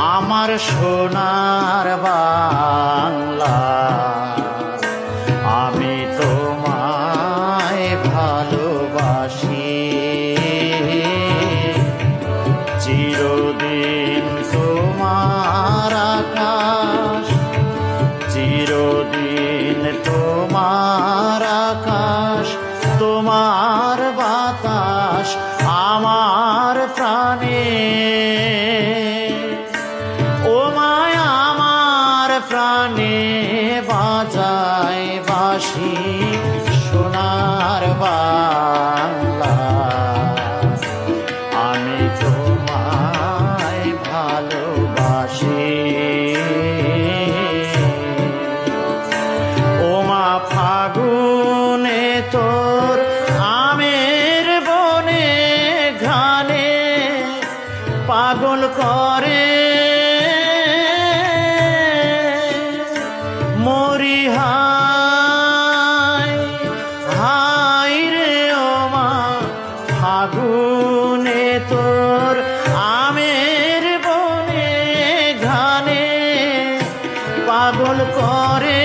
আমার সোনার বাংলা, আমি তোমায় ভালোবাসি। চিরদিন তোমার আকাশ, চিরদিন তোমার আকাশ, তোমার বাতাস আমার প্রাণে। ও মায়া আমার প্রাণে বাজায় বাঁশি, সোনার বাংলা, আমি তোমায় ভালোবাসি। ও মা ফাগুনে তোর আমের বনে ঘ্রাণে পাগল করে মরি হায় হায় রে। ও মা ফাগুনে তোর আমের বনে ঘ্রাণে পাগল করে।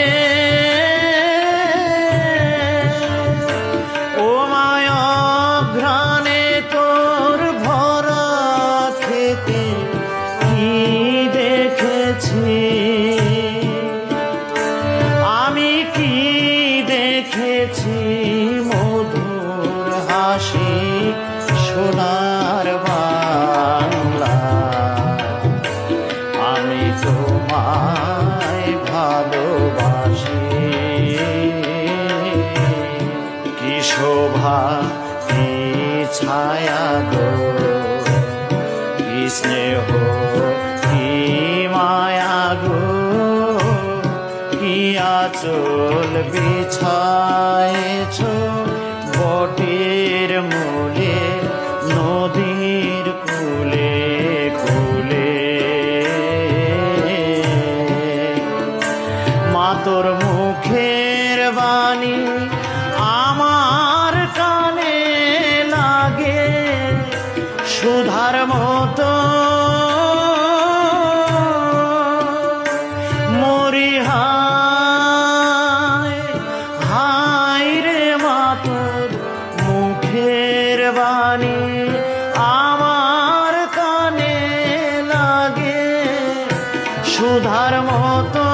ও মায় ঘ্রাণে তোর ভরা খেতে কি দেখেছি, আমি কি দেখেছি মধুর হাসি, সোনার বাংলা, আমি তোমায় ভালোবাসি। কি শোভা কি ছায়া গো, কি স্নেহ কি মায়া গো, কি আঁচল বিছায়েছ বটের মূলে, নদীর কূলে কূলে। মা তোর মুখের বাণী আমার কানে লাগে সুধার মতো, মরি হায় হায় রে। মা তোর মুখের বাণী আমার কানে লাগে সুধার মতো,